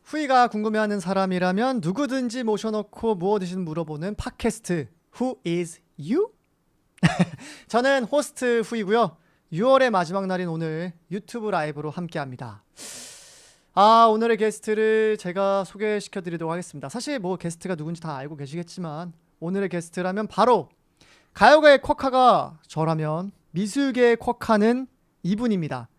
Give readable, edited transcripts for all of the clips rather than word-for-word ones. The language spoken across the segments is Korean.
후이가 궁금해하는 사람이라면 누구든지 모셔놓고 무엇이든 물어보는 팟캐스트 Who is you? 저는 호스트 후이고요. 6월의 마지막 날인 오늘 유튜브 라이브로 함께합니다. 오늘의 게스트를 제가 소개시켜드리도록 하겠습니다. 사실 뭐 게스트가 누군지 다 알고 계시겠지만 오늘의 게스트라면 바로 가요계의 쿼카가 저라면 미술계의 쿼카는 이분입니다.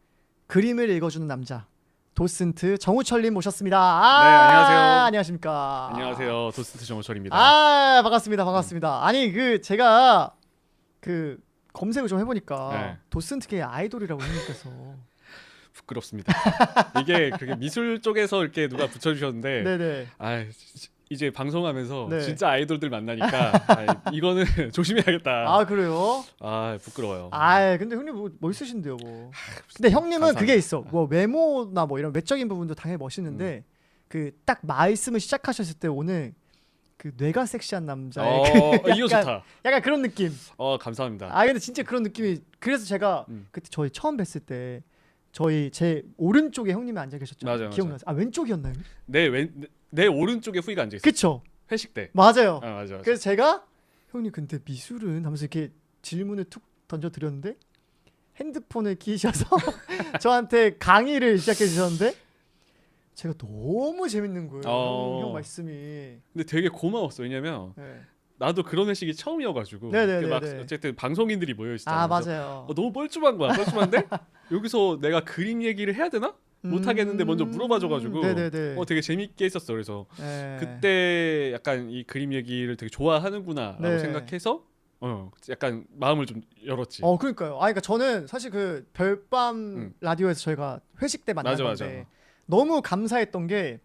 그림을 읽어주는 남자 도슨트 정우철님 모셨습니다. 네, 안녕하세요. 안녕하십니까. 안녕하세요. 도슨트 정우철입니다. 반갑습니다. 아니 제가 검색을 좀 해보니까 네. 도슨트계의 아이돌이라고 형님께서 부끄럽습니다. 이게 그게 미술 쪽에서 이렇게 누가 붙여주셨는데, 네네. 이제 방송하면서 네. 진짜 아이돌들 만나니까 이거는 조심해야겠다. 그래요? 부끄러워요. 근데 형님 멋있으신데요 뭐. 근데 형님은 감사합니다. 그게 있어. 뭐 외모나 뭐 이런 외적인 부분도 당연히 멋있는데 딱 말씀을 시작하셨을 때 오늘 그 뇌가 섹시한 남자의 이거 좋다. 약간 그런 느낌. 감사합니다. 근데 진짜 그런 느낌이. 그래서 제가 그때 저희 처음 뵀을 때 제 오른쪽에 형님이 앉아 계셨죠. 맞아요. 기억나세요? 왼쪽이었나요? 내 오른쪽에 후이가 앉아 있어. 그쵸. 회식 때. 맞아요. 맞아. 그래서 제가 형님 근데 미술은 하면서 이렇게 질문을 툭 던져 드렸는데 핸드폰을 키셔서 저한테 강의를 시작해 주셨는데 제가 너무 재밌는 거예요. 형 말씀이. 근데 되게 고마웠어. 왜냐면 네. 나도 그런 회식이 처음이어가지고 네네네네. 막 어쨌든 방송인들이 모여 있었잖아. 맞아요. 너무 뻘쭘한 거야. 뻘쭘한데 여기서 내가 그림 얘기를 해야 되나? 못 하겠는데 먼저 물어봐줘가지고 네네네. 되게 재밌게 했었어. 그래서 네. 그때 약간 이 그림 얘기를 되게 좋아하는구나라고 네. 생각해서 약간 마음을 좀 열었지. 그러니까요. 그러니까 저는 사실 그 별밤 라디오에서 저희가 회식 때 만난 건데 너무 감사했던 게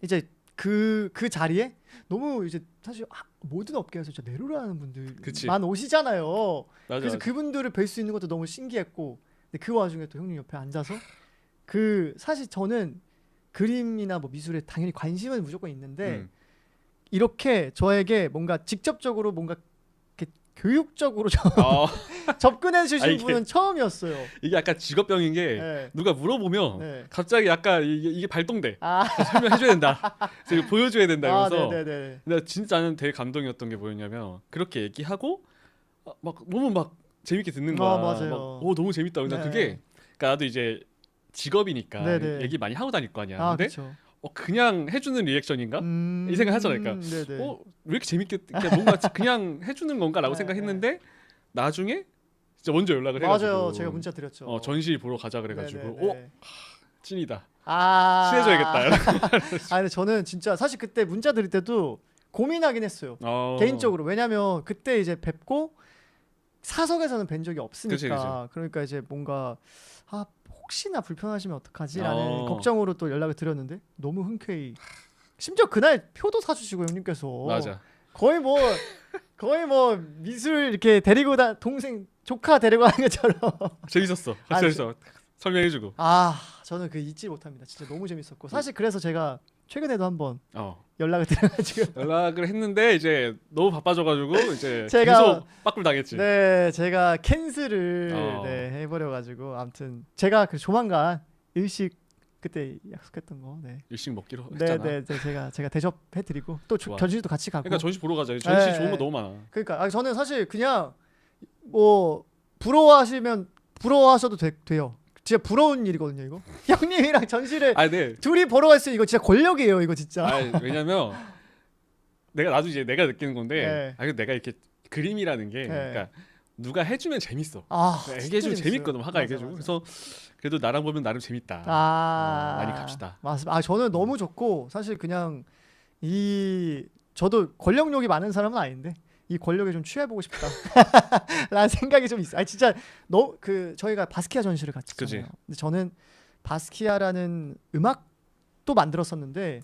이제 그 자리에 너무 이제 사실 모든 업계에서 진짜 내로라는 분들만 오시잖아요. 그래서 그분들을 뵐 수 있는 것도 너무 신기했고, 근데 그 와중에 또 형님 옆에 앉아서 사실 저는 그림이나 뭐 미술에 당연히 관심은 무조건 있는데 이렇게 저에게 뭔가 직접적으로 뭔가 이렇게 교육적으로 접근해 주신 분은 처음이었어요. 이게 약간 직업병인 게 누가 물어보면 갑자기 약간 이게 발동돼. 설명해줘야 된다. 그래서 보여줘야 된다. 이러면서 근데 진짜 나는 되게 감동이었던 게 뭐였냐면 그렇게 얘기하고 막 너무 막 재밌게 듣는 거야. 맞아요. 막, 너무 재밌다. 그냥 그게 그러니까 나도 이제 직업이니까 얘기 많이 하고 다닐 거 아니야. 근데 그쵸. 그냥 해주는 리액션인가? 이 생각 하잖아. 그러니까 왜 이렇게 재밌게 뭔가 그냥 해주는 건가라고 생각했는데 나중에 진짜 먼저 연락을 해가지고 맞아요. 제가 문자 드렸죠. 전시 보러 가자 그래가지고 찐이다. 친해져야겠다. 근데 저는 진짜 사실 그때 문자 드릴 때도 고민하긴 했어요. 개인적으로. 왜냐면 그때 이제 뵙고 사석에서는 뵌 적이 없으니까. 그치. 그러니까 이제 뭔가 혹시나 불편하시면 어떡하지라는 걱정으로 또 연락을 드렸는데 너무 흔쾌히 심지어 그날 표도 사주시고 형님께서 맞아. 거의 뭐 미술 이렇게 데리고 동생 조카 데리고 가는 것처럼 재밌었어. 같이 설명해주고. 저는 잊지 못합니다. 진짜 너무 재밌었고 사실 그래서 제가 최근에도 한번 연락을 했는데 이제 너무 바빠져가지고 이제 제가 계속 빠꾸를 당했지. 네, 제가 캔슬을 해버려가지고 아무튼 제가 조만간 일식 그때 약속했던 거 일식 먹기로 했잖아. 네, 제가 대접해드리고 또 전시도 같이 가고. 그러니까 전시 보러 가자. 전시 좋은 거 너무 많아. 그러니까 저는 사실 그냥 뭐 부러워하셔도 돼요. 진짜 부러운 일이거든요 이거. 형님이랑 전시를 둘이 보러 갔어요. 이거 진짜 권력이에요 이거 진짜. 왜냐면 나도 이제 내가 느끼는 건데 내가 이렇게 그림이라는 게 그러니까 누가 해주면 재밌어. 얘기해주면 재밌거든. 화가 얘기해주고. 그래서 그래도 나랑 보면 나름 재밌다. 많이 갑시다. 맞습니다. 저는 너무 좋고 사실 그냥 저도 권력욕이 많은 사람은 아닌데 이 권력에 좀 취해보고 싶다 라는 생각이 좀 있어요. 진짜 저희가 바스키아 전시를 같이 했잖아요. 근데 저는 바스키아라는 음악도 만들었었는데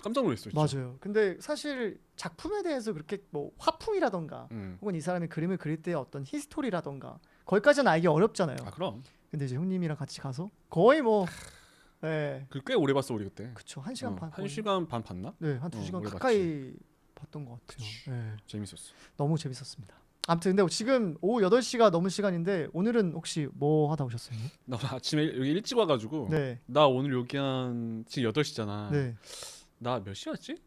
깜짝 놀랐어요. 진짜. 맞아요. 근데 사실 작품에 대해서 그렇게 뭐 화풍이라던가 혹은 이 사람이 그림을 그릴 때의 어떤 히스토리라던가 거기까지는 알기 어렵잖아요. 그럼. 근데 이제 형님이랑 같이 가서 거의 꽤 오래 봤어 우리 그때. 그쵸. 1시간 반. 1시간 반 봤나? 네, 한 2시간 가까이 봤던 것 같아요. 재밌었어. 너무 재밌었습니다. 아무튼 근데 지금 오후 8시가 넘은 시간인데 오늘은 혹시 뭐 하다 오셨어요? 나 아침에 여기 일찍 와가지고 네. 나 오늘 여기 한 지금 8시잖아. 네. 나 몇 시였지?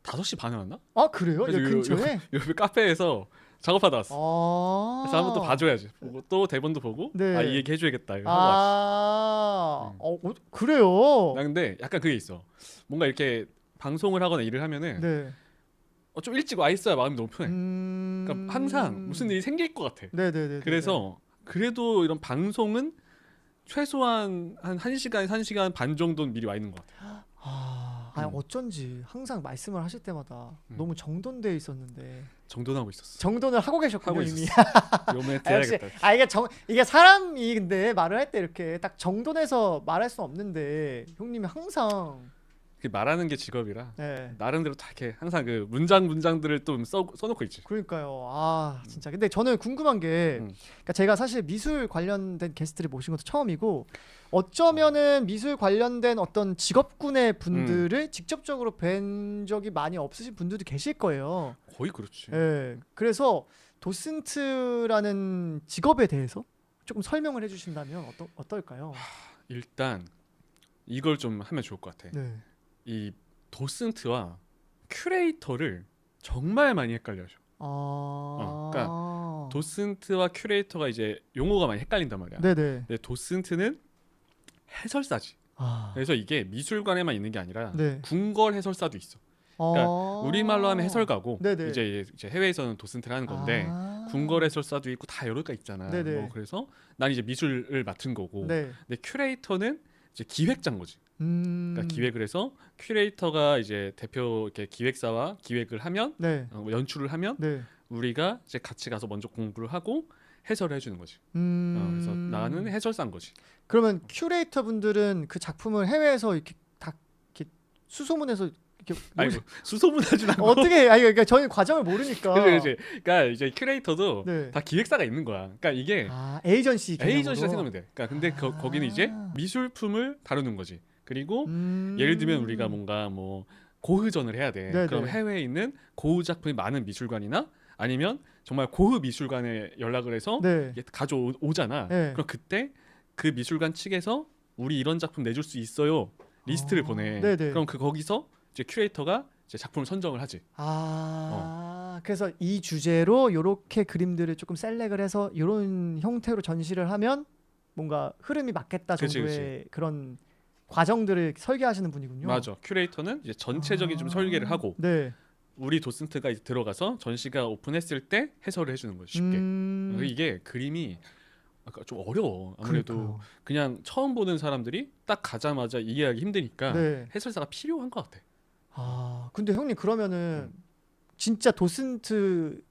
5시 반에 왔나? 아 그래요? 여기 근처에? 여기 카페에서 작업하다 왔어. 그래서 한번 또 봐줘야지. 보고 또 대본도 보고 네. 이 얘기 해줘야겠다 이거 하고 왔어. 그래요? 나 근데 약간 그게 있어. 뭔가 이렇게 방송을 하거나 일을 하면은 네. 좀 일찍 와 있어야 마음이 너무 편해. 그러니까 항상 무슨 일이 생길 것 같아. 네네네. 그래서 그래도 이런 방송은 최소한 한 1시간, 1시간 반 정도는 미리 와 있는 것 같아. 어쩐지 항상 말씀을 하실 때마다 너무 정돈되어 있었는데. 정돈하고 있었어. 정돈을 하고 계셨군요 이미. 요 멘트 해야겠다. 이게 사람이 근데 말을 할 때 이렇게 딱 정돈해서 말할 수 없는데 형님이 항상 말하는 게 직업이라 네. 나름대로 다 이렇게 항상 그 문장들을 또 써놓고 있지. 그러니까요. 진짜 근데 저는 궁금한 게 그러니까 제가 사실 미술 관련된 게스트를 모신 것도 처음이고 어쩌면은 미술 관련된 어떤 직업군의 분들을 직접적으로 뵌 적이 많이 없으신 분들도 계실 거예요. 거의 그렇지. 네. 그래서 도슨트라는 직업에 대해서 조금 설명을 해주신다면 어떨까요? 일단 이걸 좀 하면 좋을 것 같아. 네. 이 도슨트와 큐레이터를 정말 많이 헷갈려줘. 그러니까 도슨트와 큐레이터가 이제 용어가 많이 헷갈린단 말이야. 네네. 근데 도슨트는 해설사지. 그래서 이게 미술관에만 있는 게 아니라 네. 궁궐 해설사도 있어. 그러니까 우리말로 하면 해설가고 이제 해외에서는 도슨트를 하는 건데 궁궐 해설사도 있고 다 여러 가 있잖아. 그래서 난 이제 미술을 맡은 거고. 근데 큐레이터는 이제 기획자인 거지. 그러니까 기획을 해서 큐레이터가 이제 대표 이렇게 기획사와 기획을 하면 연출을 하면 우리가 이제 같이 가서 먼저 공부를 하고 해설을 해주는 거지. 그래서 나는 해설사인 거지. 그러면 큐레이터 분들은 그 작품을 해외에서 이렇게 다 이렇게 수소문해서 이렇게 수소문하지 않고 어떻게 그러니까 저희 과정을 모르니까. 그러니까 이제 큐레이터도 다 기획사가 있는 거야. 그러니까 이게 에이전시라 생각하면 돼. 그러니까 근데 거기는 이제 미술품을 다루는 거지. 그리고 예를 들면 우리가 뭔가 뭐 고흐전을 해야 돼. 그럼 해외에 있는 고흐 작품이 많은 미술관이나 아니면 정말 고흐 미술관에 연락을 해서 가져오잖아. 그럼 그때 그 미술관 측에서 우리 이런 작품 내줄 수 있어요. 리스트를 보내. 그럼 거기서 이제 큐레이터가 이제 작품을 선정을 하지. 그래서 이 주제로 이렇게 그림들을 조금 셀렉을 해서 이런 형태로 전시를 하면 뭔가 흐름이 맞겠다 정도의 그런 과정들을 설계하시는 분이군요. 맞아. 큐레이터는 이제 전체적인 좀 설계를 하고 우리 도슨트가 이제 들어가서 전시가 오픈했을 때 해설을 해주는 거지 쉽게. 이게 그림이 좀 어려워. 아무래도 그냥 처음 보는 사람들이 딱 가자마자 이해하기 힘드니까 해설사가 필요한 것 같아. 근데 형님 그러면은 진짜 도슨트를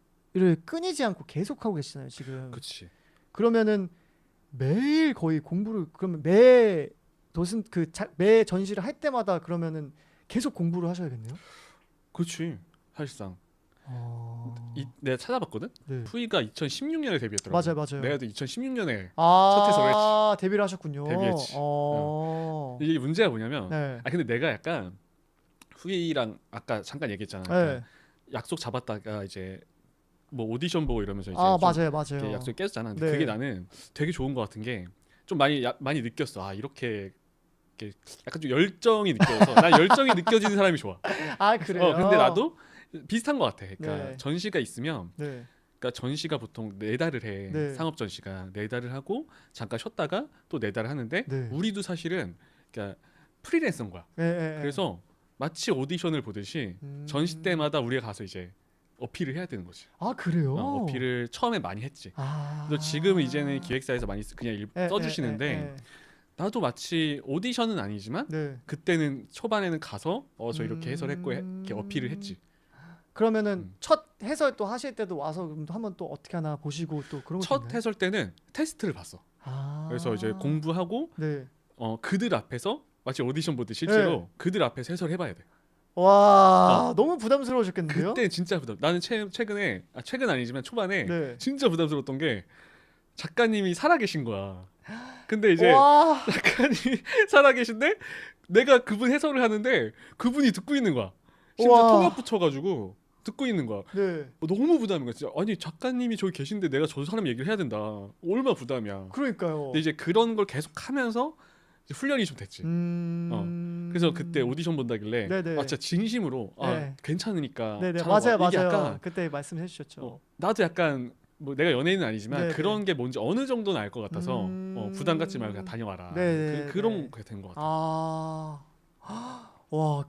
끊이지 않고 계속 하고 계시잖아요 지금. 그렇지. 그러면은 매일 거의 공부를 그러면 매 전시를 할 때마다 그러면은 계속 공부를 하셔야겠네요. 그렇지. 사실상. 내가 찾아봤거든. 푸이가 2016년에 데뷔했더라고. 맞아요. 내가 2016년에 첫 해설을 했지. 데뷔를 하셨군요. 데뷔했지. 이게 문제가 뭐냐면, 근데 내가 약간 푸이랑 아까 잠깐 얘기했잖아. 약속 잡았다가 이제 뭐 오디션 보고 이러면서 이제 맞아요. 약속 깨졌잖아. 근데 그게 나는 되게 좋은 것 같은 게 좀 많이 느꼈어. 이렇게 약간 좀 열정이 느껴서 난 열정이 느껴지는 사람이 좋아. 그래요? 근데 나도 비슷한 것 같아. 그러니까 전시가 있으면 그러니까 전시가 보통 4달을 해. 상업 전시가 4달을 하고 잠깐 쉬었다가 또 4달을 하는데 우리도 사실은 그러니까 프리랜서인 거야. 그래서 마치 오디션을 보듯이 전시 때마다 우리가 가서 이제 어필을 해야 되는 거지. 그래요? 어필을 처음에 많이 했지. 그래서 지금은 이제는 기획사에서 많이 그냥 써주시는데 나도 마치 오디션은 아니지만 그때는 초반에는 가서 저 이렇게 해설했고 이렇게 어필을 했지. 그러면은 첫 해설 또 하실 때도 와서 한번 또 어떻게 하나 보시고 또 그런 거 첫 해설 때는 테스트를 봤어. 그래서 이제 공부하고 그들 앞에서 마치 오디션 보듯이 실제로 그들 앞에서 해설해봐야 돼. 와 너무 부담스러우셨겠는데요? 그때 진짜 나는 최근에 최근 아니지만 초반에 진짜 부담스러웠던 게 작가님이 살아계신 거야. 근데 이제 작가님이 살아계신데 내가 그분 해설을 하는데 그분이 듣고 있는 거야. 심지어 통역 붙여가지고 듣고 있는 거야. 네. 너무 부담인 거야. 진짜. 아니 작가님이 저기 계신데 내가 저 사람 얘기를 해야 된다. 얼마나 부담이야. 그러니까요. 근데 이제 그런 걸 계속 하면서 이제 훈련이 좀 됐지. 그래서 그때 오디션 본다길래 아 진짜 진심으로 네. 괜찮으니까. 네네 맞아요 맞아요. 약간 그때 말씀해 주셨죠. 나도 약간 뭐 내가 연예인은 아니지만 네네. 그런 게 뭔지 어느 정도는 알 것 같아서 부담 갖지 말고 그냥 다녀와라. 그런 게 된 것 같아요. 와,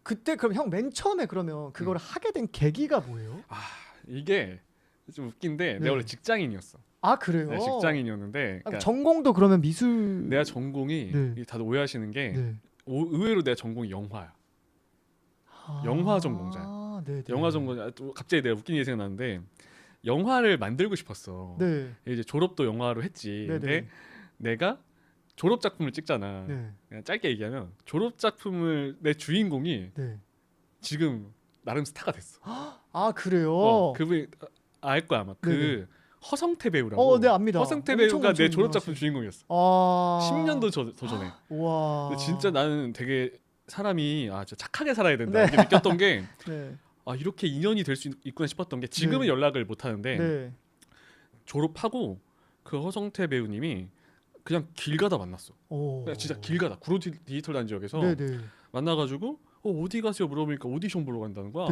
그때 그럼 형 맨 처음에 그러면 그걸 하게 된 계기가 뭐예요? 이게 좀 웃긴데 내가 원래 직장인이었어. 아 그래요? 네, 직장인이었는데 그러니까 전공도 그러면 미술. 내가 전공이 다들 오해하시는 게 의외로 내가 전공이 영화야. 영화 전공자야. 영화 전공자. 갑자기 내가 웃긴 얘기 생각나는데 영화를 만들고 싶었어. 이제 졸업도 영화로 했지. 근데 내가 졸업 작품을 찍잖아. 그냥 짧게 얘기하면 졸업 작품을 내 주인공이 지금 나름 스타가 됐어. 아 그래요? 그분이 알 거야 아마. 그 허성태 배우라고. 네 압니다. 허성태 배우가 내 졸업 작품 주인공이었어. 10년도 더 전에. 와. 근데 진짜 나는 되게 사람이 진짜 착하게 살아야 된다 이렇게 느꼈던 게 이렇게 인연이 될 수 있구나 싶었던 게 지금은 연락을 못 하는데 졸업하고 그 허성태 배우님이 그냥 길 가다 만났어. 그냥 진짜 길 가다 구로 디지털 단지역에서 만나가지고 어디 가세요 물어보니까 오디션 보러 간다는 거야.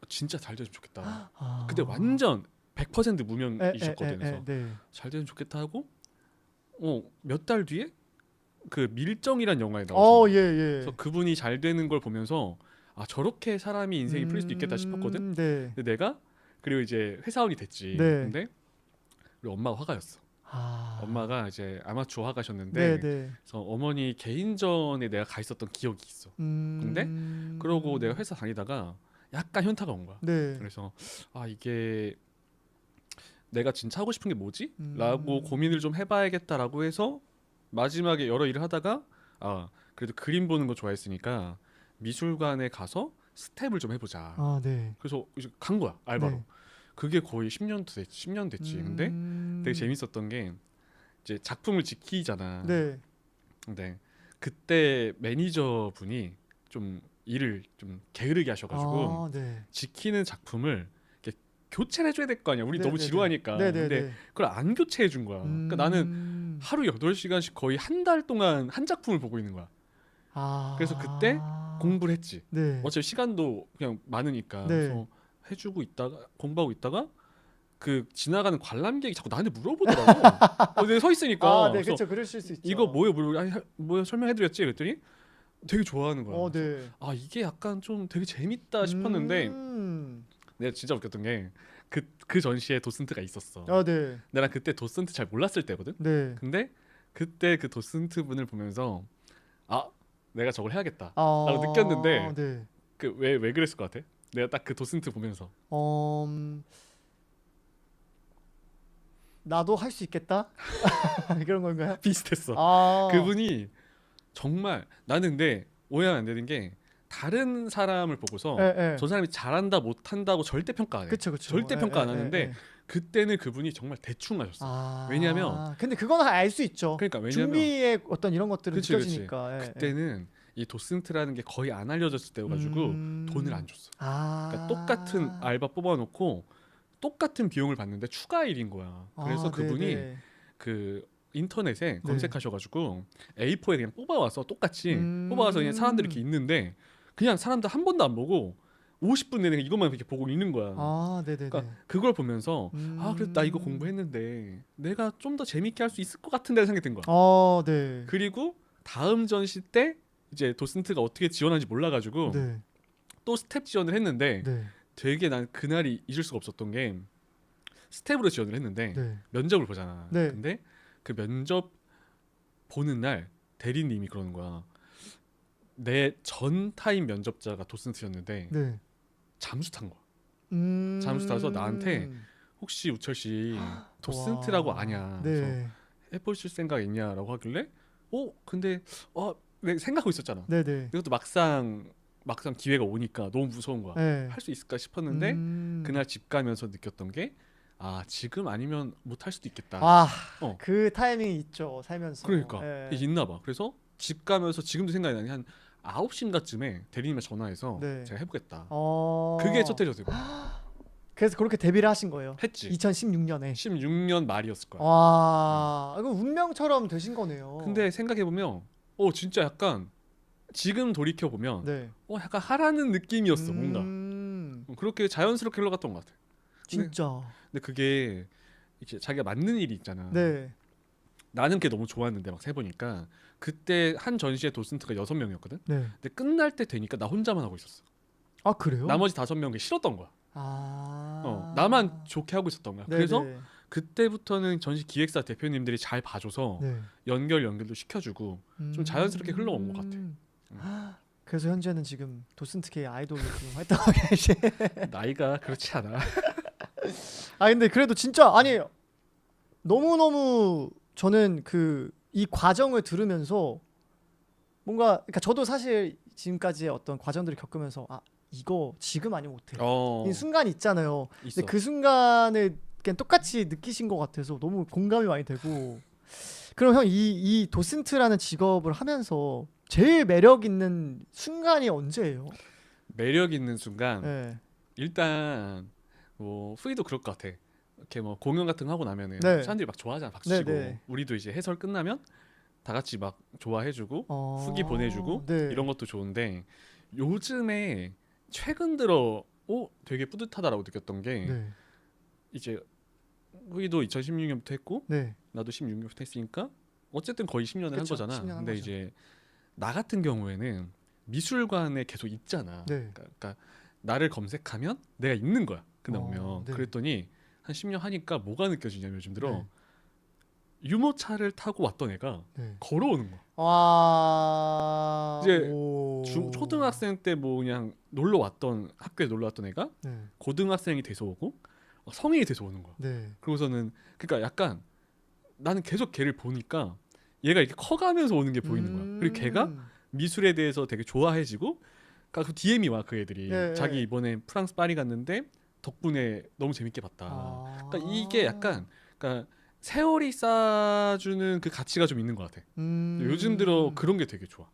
진짜 잘 됐으면 좋겠다. 그때 완전 100% 무명이셨거든요. 그래서 잘 되면 좋겠다 하고 몇 달 뒤에 그 밀정이란 영화에 나왔어요. 그래서 그분이 잘 되는 걸 보면서 저렇게 사람이 인생이 풀릴 수도 있겠다 싶었거든. 근데 내가 그리고 이제 회사원이 됐지. 근데 우리 엄마가 화가였어. 엄마가 이제 아마추어 화가셨는데 그래서 어머니 개인전에 내가 가 있었던 기억이 있어. 근데 그러고 내가 회사 다니다가 약간 현타가 온 거야. 그래서 이게 내가 진짜 하고 싶은 게 뭐지? 라고 고민을 좀 해봐야겠다라고 해서 마지막에 여러 일을 하다가 그래도 그림 보는 거 좋아했으니까 미술관에 가서 스텝을 좀 해보자. 그래서 이제 간 거야 알바로. 그게 거의 10년 됐지. 근데 되게 재밌었던 게 이제 작품을 지키잖아. 근데 그때 매니저분이 좀 일을 좀 게으르게 하셔가지고 지키는 작품을 이렇게 교체를 해줘야 될 거 아니야. 우리 너무 지루하니까. 근데 그걸 안 교체해 준 거야. 그러니까 나는 하루 8시간씩 거의 한 달 동안 한 작품을 보고 있는 거야. 그래서 그때 공부를 했지. 어차피 시간도 그냥 많으니까. 그래서 해주고 있다가 공부하고 있다가 그 지나가는 관람객이 자꾸 나한테 물어보더라고. 내가 서 있으니까. 그렇죠. 그러실 수 있죠. 이거 뭐예요? 뭐예요? 설명해드렸지? 그랬더니 되게 좋아하는 거야. 이게 약간 좀 되게 재밌다 싶었는데 내가 진짜 웃겼던 게 그 전시에 도슨트가 있었어. 내가 그때 도슨트 잘 몰랐을 때거든. 근데 그때 그 도슨트 분을 보면서 내가 저걸 해야겠다 라고 느꼈는데 그 왜 그랬을 것 같아? 내가 딱 그 도슨트 보면서 나도 할 수 있겠다? 그런 건가요? 비슷했어. 그분이 정말 나는 근데 오해하면 안 되는 게 다른 사람을 보고서 저 사람이 잘한다 못한다고 절대 평가 안 해. 절대 평가 안 하는데 그때는 그분이 정말 대충 하셨어. 왜냐면 근데 그건 알 수 있죠. 그러니까 왜냐면 준비의 어떤 이런 것들은 느껴지니까. 그때는 이 도슨트라는 게 거의 안 알려졌을 때여가지고 돈을 안 줬어. 그러니까 똑같은 알바 뽑아놓고 똑같은 비용을 받는데 추가 일인 거야. 그래서 그분이 그 인터넷에 검색하셔가지고 A4에 그냥 뽑아와서 똑같이 뽑아와서 그냥 사람들이 이렇게 있는데 그냥 사람들 한 번도 안 보고 50분 내내 이것만 이렇게 보고 있는 거야. 그러니까 그걸 보면서 그래도 나 이거 공부했는데 내가 좀 더 재밌게 할 수 있을 것 같은데 생각이 든 거야. 그리고 다음 전시 때 이제 도슨트가 어떻게 지원하는지 몰라가지고 또 스텝 지원을 했는데 되게 난 그날이 잊을 수가 없었던 게 스텝으로 지원을 했는데 면접을 보잖아. 근데 그 면접 보는 날 대리님이 그러는 거야. 내 전 타임 면접자가 도슨트였는데 잠수 탄 거야. 잠수 타서 나한테 혹시 우철 씨 도슨트라고 아냐? 그래서 해보실 생각 있냐라고 하길래 근데 내가 생각하고 있었잖아. 이것도 막상 기회가 오니까 너무 무서운 거야. 할 수 있을까 싶었는데 그날 집 가면서 느꼈던 게 지금 아니면 못 할 수도 있겠다. 그 타이밍이 있죠 살면서. 그러니까 있나 봐. 그래서 집 가면서 지금도 생각이 나니 한 9시인가쯤에 대리님에 전화해서 네. 제가 해보겠다. 그게 첫 데뷔였어요. 그래서 그렇게 데뷔를 하신 거예요? 했지. 2016년에. 16년 말이었을 거야. 와, 이거 운명처럼 되신 거네요. 근데 생각해 보면, 진짜 약간 지금 돌이켜 보면, 네. 약간 하라는 느낌이었어 뭔가. 그렇게 자연스럽게 흘러갔던 것 같아. 진짜. 근데 그게 이제 자기가 맞는 일이 있잖아. 네. 나는 그게 너무 좋았는데 막 세보니까 그때 한 전시에 도슨트가 6명이었거든. 네. 근데 끝날 때 되니까 나 혼자만 하고 있었어. 아 그래요? 나머지 5명이 싫었던 거야. 나만 좋게 하고 있었던 거야. 네네. 그래서 그때부터는 전시 기획사 대표님들이 잘 봐줘서 네. 연결도 시켜주고 좀 자연스럽게 흘러온 것 같아. 그래서 현재는 지금 도슨트케의 아이돌로 지금 활동하고 계시. 나이가 그렇지 않아. 근데 그래도 진짜 아니 너무 저는 이 과정을 들으면서 뭔가 그러니까 저도 사실 지금까지의 어떤 과정들을 겪으면서 이거 지금 아니면 못해. 이 순간이 있잖아요. 있어. 근데 그 순간을 그냥 똑같이 느끼신 것 같아서 너무 공감이 많이 되고. 그럼 형 이 도슨트라는 직업을 하면서 제일 매력 있는 순간이 언제예요? 매력 있는 순간. 네. 일단 후이도 그럴 것 같아. 이렇게 공연 같은 거 하고 나면은 네. 사람들이 막 좋아하잖아. 박수치고. 네. 우리도 이제 해설 끝나면 다 같이 막 좋아해주고 후기 보내주고 네. 이런 것도 좋은데 요즘에 최근 들어 되게 뿌듯하다라고 느꼈던 게 네. 이제 후이도 2016년부터 했고 네. 나도 16년부터 했으니까 어쨌든 거의 10년을 한 거잖아. 10년 한 근데 거죠. 이제 나 같은 경우에는 미술관에 계속 있잖아. 네. 그러니까 나를 검색하면 내가 있는 거야. 그날 오면. 네. 그랬더니 한 10년 하니까 뭐가 느껴지냐면 요즘 들어 네. 유모차를 타고 왔던 애가 네. 걸어오는 거야. 와. 이제 초등학생 때 그냥 학교에 놀러 왔던 애가 네. 고등학생이 돼서 오고 성인이 돼서 오는 거야. 네. 그러고서는 그러니까 약간 나는 계속 걔를 보니까 얘가 이렇게 커가면서 오는 게 보이는 거야. 그리고 걔가 미술에 대해서 되게 좋아해지고 그 DM이 와 그 애들이 네. 자기 이번에 프랑스 파리 갔는데 덕분에 너무 재밌게 봤다. 그러니까 이게 약간 그러니까 세월이 쌓아주는 그 가치가 좀 있는 것 같아. 요즘 들어 그런 게 되게 좋아.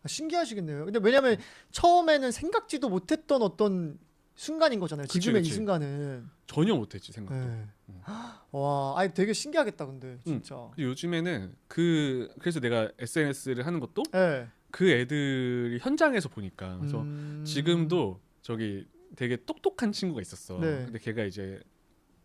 신기하시겠네요. 근데 왜냐면 처음에는 생각지도 못했던 어떤 순간인 거잖아요. 지금의 이 순간은 전혀 못했지 생각도. 네. 와, 되게 신기하겠다 근데 진짜. 요즘에는 그래서 내가 SNS를 하는 것도 네. 그 애들이 현장에서 보니까 그래서 지금도 저기 되게 똑똑한 친구가 있었어. 네. 근데 걔가 이제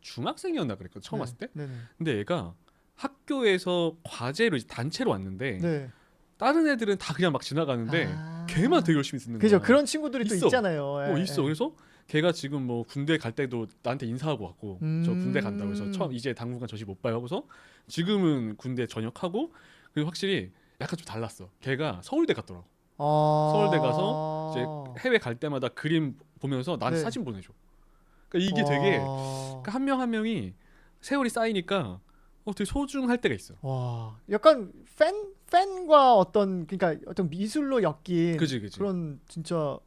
중학생이었나 그랬거든 처음 왔을 때. 네네. 근데 얘가 학교에서 과제로 이제 단체로 왔는데 네. 다른 애들은 다 그냥 막 지나가는데 걔만 되게 열심히 쓰는 거야. 그죠. 그런 친구들이 또 있잖아요. 있어. 그래서 걔가 지금 군대 갈 때도 나한테 인사하고 왔고 저 군대 간다고 해서 처음 이제 당분간 저시 못 봐요 하고서 지금은 군대 전역하고 그리고 확실히 약간 좀 달랐어. 걔가 서울대 갔더라고. 서울대 가서 이제 해외 갈 때마다 그림 보면서 나한테 사진 보내줘. 그러니까 이게 되게 그러니까 한 명 한 명이 세월이 쌓이니까 되게 소중할 때가 있어. 와, 약간 팬과 그러니까 어떤 미술로 엮인 그치. 그런 진짜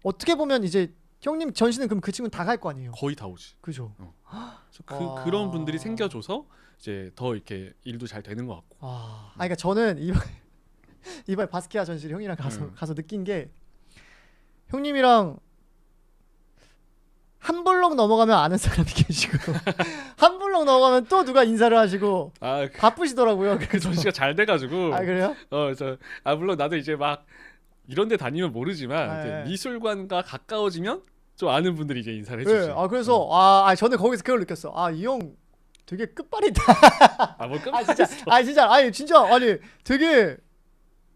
어떻게 보면 이제 형님 전시는 그럼 그 친구는 다 갈 거 아니에요? 거의 다 오지. 그죠. 그런 분들이 생겨줘서 이제 더 이렇게 일도 잘 되는 것 같고. 그러니까 저는 이번에 바스키아 전시를 형이랑 가서 느낀 게 형님이랑 한 블록 넘어가면 아는 사람이 계시고 한 블록 넘어가면 또 누가 인사를 하시고 바쁘시더라고요. 그 전시가 잘 돼가지고. 그래요? 물론 나도 이제 막 이런데 다니면 모르지만 이제 미술관과 가까워지면 좀 아는 분들이 이제 인사를 해주지. 그래서 저는 거기서 그걸 느꼈어. 이 형 되게 끝발이다. 뭐 끝발이다. 진짜 되게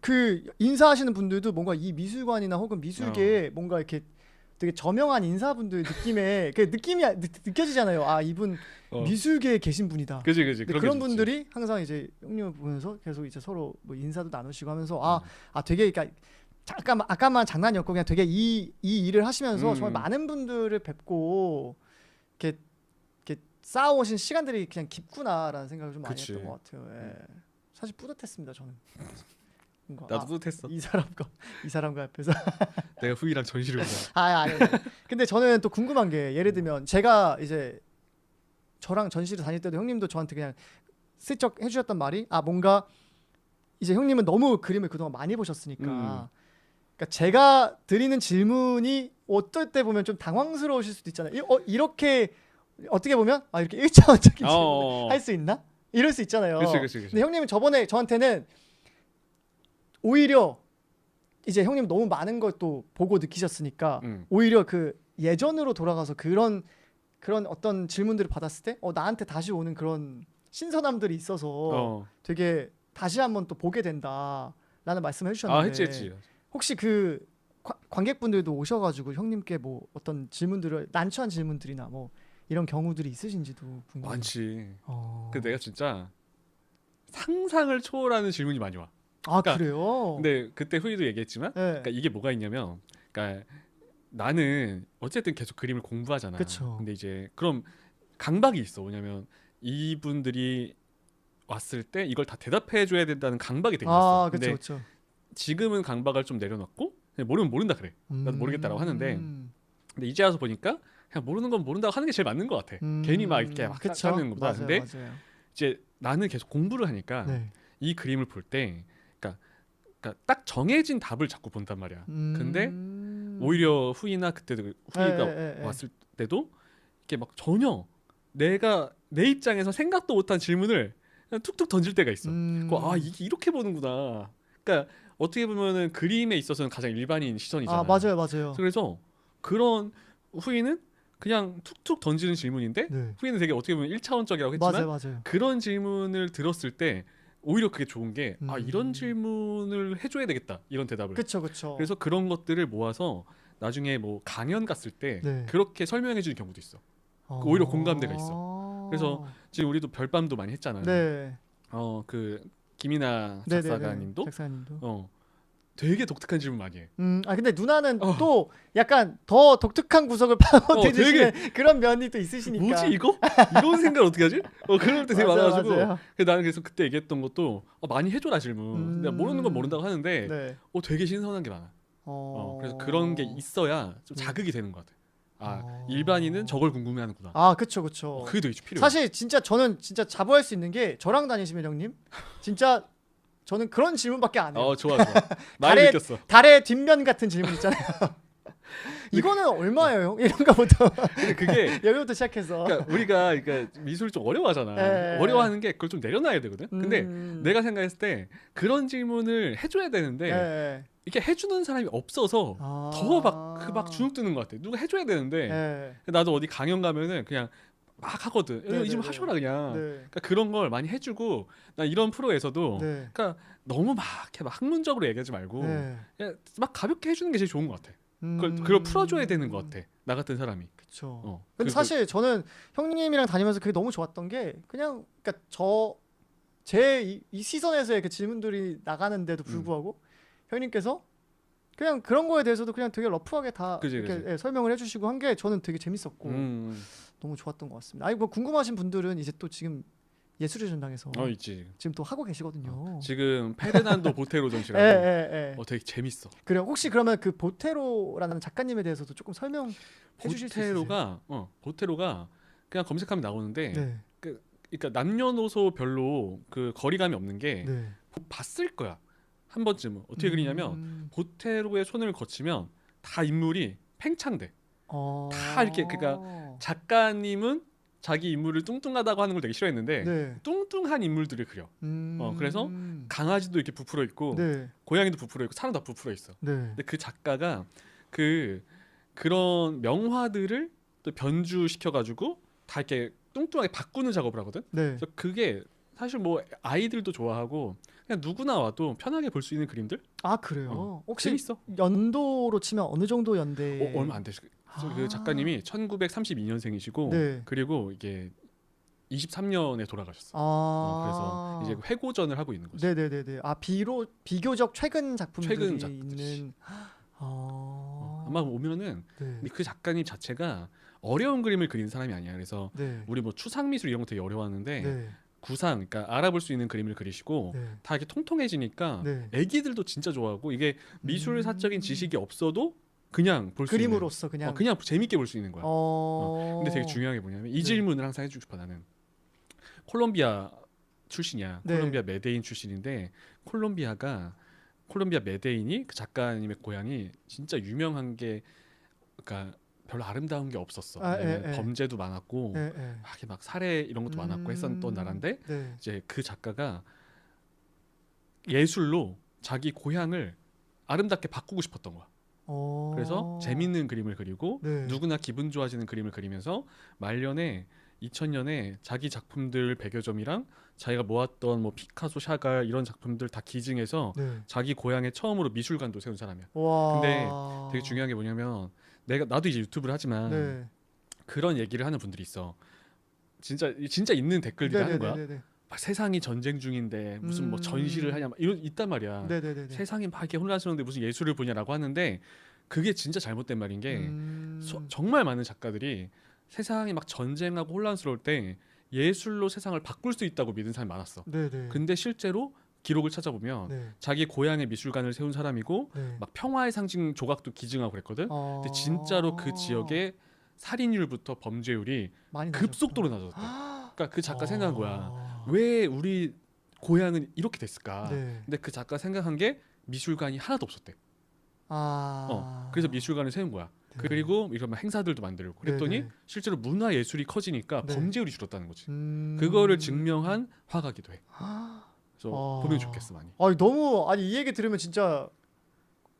그 인사하시는 분들도 뭔가 이 미술관이나 혹은 미술계에 뭔가 이렇게 되게 저명한 인사분들 느낌의 그 느낌이 느껴지잖아요. 이분 미술계에 계신 분이다. 그지. 그런 분들이 항상 이제 형님을 보면서 계속 이제 서로 뭐 인사도 나누시고 하면서 되게 그러니까 아까만 장난이었고 그냥 되게 이 일을 하시면서 정말 많은 분들을 뵙고 이렇게 쌓아오신 시간들이 그냥 깊구나라는 생각을 좀 많이 했던 것 같아요. 사실 뿌듯했습니다 저는. 나도 뿌듯했어. 이 사람과 옆에서 내가 후이랑 전시를 아니. 근데 저는 또 궁금한 게 예를 들면 제가 이제 저랑 전시를 다닐 때도 형님도 저한테 그냥 슬쩍 해주셨던 말이 뭔가 이제 형님은 너무 그림을 그동안 많이 보셨으니까 그러니까 제가 드리는 질문이 어떨 때 보면 좀 당황스러우실 수도 있잖아요. 이렇게 어떻게 보면 이렇게 1차원적인 질문을 할 수 있나? 이럴 수 있잖아요. 그치. 근데 형님은 저번에 저한테는 오히려 이제 형님 너무 많은 걸 또 보고 느끼셨으니까 오히려 그 예전으로 돌아가서 그런 어떤 질문들을 받았을 때 나한테 다시 오는 그런 신선함들이 있어서 되게 다시 한번 또 보게 된다라는 말씀을 해주셨는데 했지. 혹시 그 관객분들도 오셔가지고 형님께 뭐 어떤 질문들을 난처한 질문들이나 뭐 이런 경우들이 있으신지도 궁금해요. 많지. 그 내가 진짜 상상을 초월하는 질문이 많이 와. 그러니까, 그래요? 근데 그때 후이도 얘기했지만 그러니까 이게 뭐가 있냐면 그러니까 나는 어쨌든 계속 그림을 공부하잖아. 그쵸. 근데 이제 그럼 강박이 있어. 왜냐면 이분들이 왔을 때 이걸 다 대답해 줘야 된다는 강박이 되게 있어. 근데 그쵸. 지금은 강박을 좀 내려놨고 모르면 모른다 그래. 나도 모르겠다라고 하는데 근데 이제 와서 보니까 그냥 모르는 건 모른다고 하는 게 제일 맞는 것 같아. 괜히 막 이렇게 막 짜는 것보다. 맞아요, 근데 맞아요. 이제 나는 계속 공부를 하니까 이 그림을 볼 때 그러니까 딱 정해진 답을 자꾸 본단 말이야. 근데 오히려 후이나 그때도 후이가 왔을 때도 이렇게 막 전혀 내가 내 입장에서 생각도 못한 질문을 그냥 툭툭 던질 때가 있어. 이게 이렇게 보는구나. 그러니까 어떻게 보면은 그림에 있어서는 가장 일반인 시선이잖아. 맞아요. 그래서 그런 후이는 그냥 툭툭 던지는 질문인데 후이는 되게 어떻게 보면 1차원적이라고 했지만 맞아요. 그런 질문을 들었을 때 오히려 그게 좋은 게 이런 질문을 해줘야 되겠다 이런 대답을. 그쵸. 그래서 그런 것들을 모아서 나중에 뭐 강연 갔을 때 그렇게 설명해주는 경우도 있어. 오히려 공감대가 있어. 그래서 지금 우리도 별밤도 많이 했잖아요. 그 김이나 작사가님도 되게 독특한 질문 많이 해. 근데 누나는 또 약간 더 독특한 구석을 파고드시는 그런 면이 또 있으시니까. 뭐지 이거? 이런 생각을 어떻게 하지? 그럴 때 되게 많아가지고. 나는 그래서 그때 얘기했던 것도 많이 해줘라 질문. 내가 모르는 건 모른다고 하는데 되게 신선한 게 많아. 그래서 그런 게 있어야 좀 자극이 되는 것 같아. 일반인은 저걸 궁금해하는구나. 그쵸. 그게 되게 필요해. 사실 진짜 저는 진짜 자부할 수 있는 게 저랑 다니시면 형님 진짜 저는 그런 질문밖에 안 해요. 좋아. 많이 느꼈어. 달의 뒷면 같은 질문 있잖아요. 이거는 얼마예요, 형? 이런 거부터. 근데 그게 여기부터 시작해서. 그러니까 미술 좀 어려워하잖아. 어려워하는 게 그걸 좀 내려놔야 되거든. 근데 내가 생각했을 때 그런 질문을 해줘야 되는데 이렇게 해주는 사람이 없어서 더 막 주눅 드는 것 같아. 누가 해줘야 되는데 나도 어디 강연 가면은 그냥 막 하거든. 이 질문 하셔라 그냥. 그러니까 그런 걸 많이 해주고 나 이런 프로에서도 그러니까 너무 막 이렇게 막 학문적으로 얘기하지 말고 그냥 막 가볍게 해주는 게 제일 좋은 것 같아. 그걸 풀어줘야 되는 것 같아. 나 같은 사람이. 그렇죠. 근데 사실 저는 형님이랑 다니면서 그게 너무 좋았던 게 그냥 그러니까 제 이 시선에서의 그 질문들이 나가는데도 불구하고 형님께서 그냥 그런 거에 대해서도 그냥 되게 러프하게 다 이렇게 설명을 해주시고 한 게 저는 되게 재밌었고 너무 좋았던 것 같습니다. 뭐 궁금하신 분들은 이제 또 지금 예술의 전당에서 있지. 지금 또 하고 계시거든요. 지금 페르난도 보테로 전시라고 되게 재밌어. 그래요. 혹시 그러면 그 보테로라는 작가님에 대해서도 조금 설명해 주실 수 있으세요? 보테로가 그냥 검색하면 나오는데 그러니까 남녀노소 별로 그 거리감이 없는 게 봤을 거야. 한 번쯤은 어떻게 그리냐면 보테로의 손을 거치면 다 인물이 팽창돼. 다 이렇게 그러니까 작가님은 자기 인물을 뚱뚱하다고 하는 걸 되게 싫어했는데 뚱뚱한 인물들을 그려. 그래서 강아지도 이렇게 부풀어 있고 고양이도 부풀어 있고 사람도 다 부풀어 있어. 근데 그 작가가 그런 명화들을 또 변주시켜 가지고 다 이렇게 뚱뚱하게 바꾸는 작업을 하거든. 그래서 그게 사실 뭐 아이들도 좋아하고 그냥 누구나 와도 편하게 볼 수 있는 그림들. 그래요. 혹시 재밌어. 연도로 치면 어느 정도 연대? 얼마 안 되시. 그 작가님이 1932년생이시고 그리고 이게 23년에 돌아가셨어. 그래서 이제 회고전을 하고 있는 거죠. 네네네. 비교적 최근 작품들이 있는. 아마 오면은 그 작가님 자체가 어려운 그림을 그리는 사람이 아니야. 그래서 우리 뭐 추상 미술 이런 거 되게 어려워하는데 구상, 그러니까 알아볼 수 있는 그림을 그리시고 다 이렇게 통통해지니까 애기들도 진짜 좋아하고 이게 미술사적인 지식이 없어도 그냥 볼 수 있는 그림으로서 그냥 재밌게 볼 수 있는 거야. 근데 되게 중요한 게 뭐냐면 이 질문을 항상 해주고 싶어. 나는 콜롬비아 출신이야. 네. 콜롬비아 메데인 출신인데 콜롬비아 메데인이 그 작가님의 고향이 진짜 유명한 게 그러니까 별로 아름다운 게 없었어. 범죄도 많았고 막 살해 이런 것도 많았고 했었던 나라인데 네. 이제 그 작가가 예술로 자기 고향을 아름답게 바꾸고 싶었던 거야. 그래서 재밌는 그림을 그리고 네. 누구나 기분 좋아지는 그림을 그리면서 말년에 2000년에 자기 작품들 100여 점이랑 자기가 모았던 뭐 피카소, 샤갈 이런 작품들 다 기증해서 네. 자기 고향에 처음으로 미술관도 세운 사람이야. 와. 근데 되게 중요한 게 뭐냐면 나도 이제 유튜브를 하지만 네. 그런 얘기를 하는 분들이 있어. 진짜 있는 댓글들이 하는 거야. 막 세상이 전쟁 중인데 무슨 뭐 전시를 하냐 막 이런 있단 말이야. 세상이 막 이렇게 혼란스러운데 무슨 예술을 보냐라고 하는데 그게 진짜 잘못된 말인 게 정말 많은 작가들이 세상이 막 전쟁하고 혼란스러울 때 예술로 세상을 바꿀 수 있다고 믿은 사람이 많았어. 근데 실제로 기록을 찾아보면 자기 고향의 미술관을 세운 사람이고 막 평화의 상징 조각도 기증하고 그랬거든. 근데 진짜로 그 지역의 살인율부터 범죄율이 급속도로 낮아졌대. 그러니까 그 작가 생각한 거야. 왜 우리 고향은 이렇게 됐을까? 근데 그 작가 생각한 게 미술관이 하나도 없었대. 그래서 미술관을 세운 거야. 그리고 이런 막 행사들도 만들고 그랬더니 실제로 문화 예술이 커지니까 범죄율이 줄었다는 거지. 그거를 증명한 화가기도 해. 그래서 보면 좋겠어 많이. 이 얘기 들으면 진짜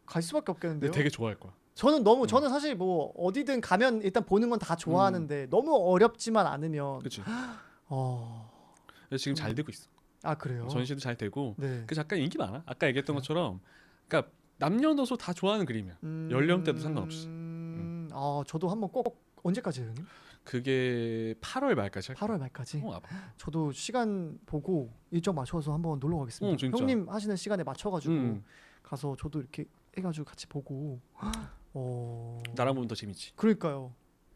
갈 수밖에 없겠는데요. 되게 좋아할 거야. 저는 사실 뭐 어디든 가면 일단 보는 건 다 좋아하는데 너무 어렵지만 않으면. 그렇지. 지금 잘 되고 있어. 아 그래요? 전시도 잘 되고 그 작가 인기 많아. 아까 얘기했던 것처럼 그러니까 남녀노소 다 좋아하는 그림이야. 연령대도 상관없이. 저도 한번 꼭 언제까지예요, 형님? 그게 8월 말까지. 8월 말까지. 저도 시간 보고 일정 맞춰서 한번 놀러 가겠습니다. 형님 하시는 시간에 맞춰가지고 가서 저도 이렇게 해가지고 같이 보고. 나랑 보면 더 재밌지. 그러니까요.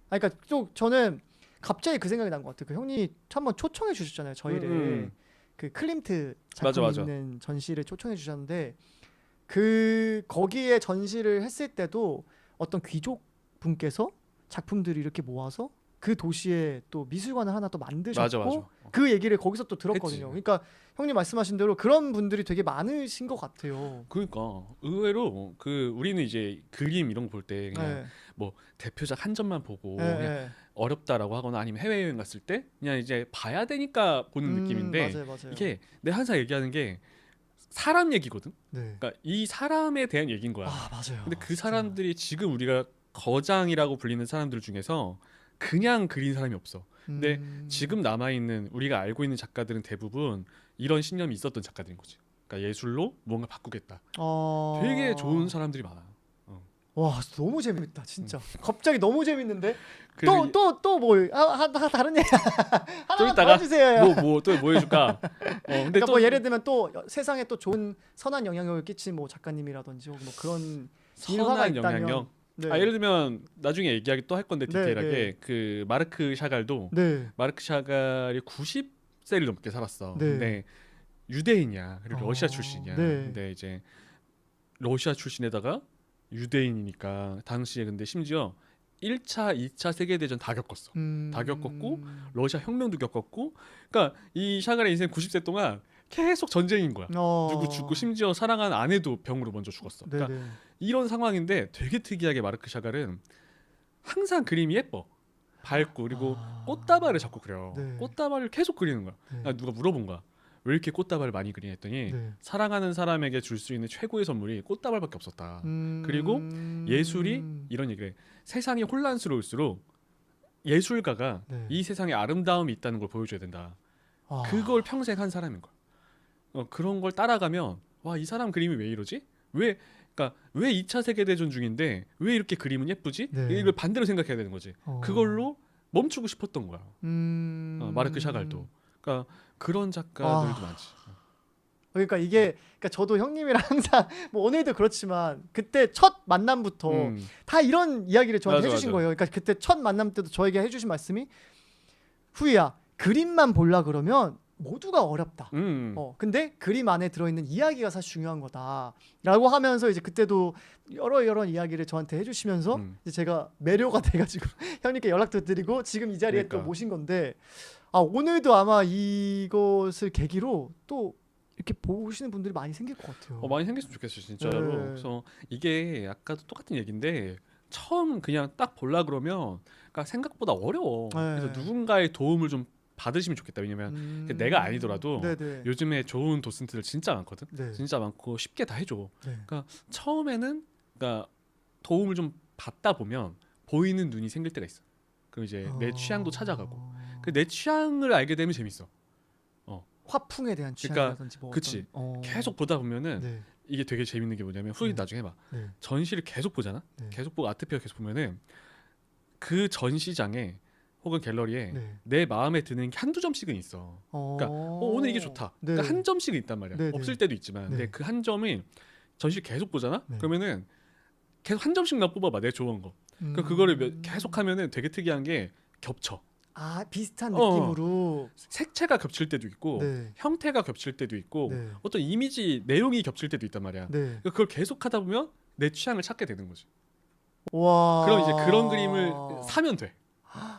그러니까 또 저는 갑자기 그 생각이 난 것 같아요. 그 형님 한번 초청해 주셨잖아요, 저희를. 그 클림트 작품 있는 전시를 초청해 주셨는데 거기에 전시를 했을 때도 어떤 귀족 분께서 작품들을 이렇게 모아서 그 도시에 또 미술관을 하나 또 만드셨고 그 얘기를 거기서 또 들었거든요. 그러니까 형님 말씀하신 대로 그런 분들이 되게 많으신 것 같아요. 그러니까 의외로 우리는 이제 그림 이런 거 볼 때 그냥 뭐 대표작 한 점만 보고 그냥 어렵다라고 하거나 아니면 해외여행 갔을 때 그냥 이제 봐야 되니까 보는 느낌인데 맞아요. 이게 내가 항상 얘기하는 게 사람 얘기거든. 그러니까 이 사람에 대한 얘기인 거야. 맞아요. 근데 그 사람들이 지금 우리가 거장이라고 불리는 사람들 중에서 그냥 그린 사람이 없어. 근데 지금 남아있는 우리가 알고 있는 작가들은 대부분 이런 신념이 있었던 작가들인 거지. 그러니까 예술로 뭔가 바꾸겠다. 되게 좋은 사람들이 많아. 와 너무 재밌다 진짜. 갑자기 너무 재밌는데 또 뭐 다른 얘기 하나만 더 해주세요. 뭐 해줄까? 근데 그러니까 뭐 예를 들면 또 세상에 또 좋은 선한 영향력을 끼친 뭐 작가님이라든지 뭐 그런 일화가 있다면. 영향력. 예를 들면 나중에 얘기하기 또 할 건데 디테일하게 그 마르크 샤갈도 마르크 샤갈이 90세를 넘게 살았어. 근데 유대인이야. 그리고 러시아 출신이야. 근데 이제 러시아 출신에다가 유대인이니까 당시에 근데 심지어 1차, 2차 세계대전 다 겪었어. 다 겪었고 러시아 혁명도 겪었고 그러니까 이 샤갈의 인생 90세 동안 계속 전쟁인 거야. 누구 죽고 심지어 사랑하는 아내도 병으로 먼저 죽었어. 그러니까 이런 상황인데 되게 특이하게 마르크 샤갈은 항상 그림이 예뻐. 밝고 그리고 꽃다발을 자꾸 그려. 꽃다발을 계속 그리는 거야. 누가 물어본 거야. 왜 이렇게 꽃다발을 많이 그리냐 했더니 사랑하는 사람에게 줄 수 있는 최고의 선물이 꽃다발밖에 없었다. 그리고 예술이 이런 얘기를 해. 세상이 혼란스러울수록 예술가가 이 세상에 아름다움이 있다는 걸 보여줘야 된다. 그걸 평생 한 사람인 거야. 그런 걸 따라가면 와, 이 사람 그림이 왜 이러지? 왜 2차 세계대전 중인데 왜 이렇게 그림은 예쁘지? 이걸 반대로 생각해야 되는 거지. 그걸로 멈추고 싶었던 거야. 마르크 샤갈도. 그러니까 그런 작가들도 많지. 그러니까 저도 형님이랑 항상 뭐 오늘도 그렇지만 그때 첫 만남부터 다 이런 이야기를 저한테 해주신 거예요. 그러니까 그때 첫 만남 때도 저에게 해주신 말씀이 후이야 그림만 보려 그러면 모두가 어렵다. 근데 그림 안에 들어있는 이야기가 사실 중요한 거다라고 하면서 이제 그때도 여러 이야기를 저한테 해주시면서 이제 제가 매료가 돼가지고 형님께 연락도 드리고 지금 이 자리에 또 모신 건데 오늘도 아마 이것을 계기로 또 이렇게 보시는 분들이 많이 생길 것 같아요. 많이 생겼으면 좋겠어요, 진짜로. 네. 그래서 이게 아까도 똑같은 얘기인데 처음 그냥 딱 보려 그러면 그러니까 생각보다 어려워. 네. 그래서 누군가의 도움을 좀 받으시면 좋겠다. 왜냐면 내가 아니더라도 네네. 요즘에 좋은 도슨트들 진짜 많거든. 네. 진짜 많고 쉽게 다 해줘. 네. 그러니까 처음에는 그러니까 도움을 좀 받다 보면 보이는 눈이 생길 때가 있어. 그럼 이제 내 취향도 찾아가고. 내 취향을 알게 되면 재밌어. 화풍에 대한 취향이라든지 뭐 그치. 계속 보다 보면은 네. 이게 되게 재밌는 게 뭐냐면 후이 나중에 해봐. 네. 전시를 계속 보잖아. 네. 계속 보고 아트페어 계속 보면은 그 전시장에 혹은 갤러리에 네. 내 마음에 드는 게 한두 점씩은 있어. 그러니까 오늘 이게 좋다. 네. 그러니까 한 점씩은 있단 말이야. 네. 없을 때도 있지만 근데 그 한 점이 전시를 계속 보잖아. 그러면은 계속 한 점씩만 뽑아봐. 내 좋은 거. 그럼 그거를 계속 하면은 되게 특이한 게 겹쳐. 비슷한 느낌으로 색채가 겹칠 때도 있고 네. 형태가 겹칠 때도 있고 네. 어떤 이미지 내용이 겹칠 때도 있단 말이야. 네. 그걸 계속 하다 보면 내 취향을 찾게 되는 거지. 와. 그럼 이제 그런 그림을 사면 돼.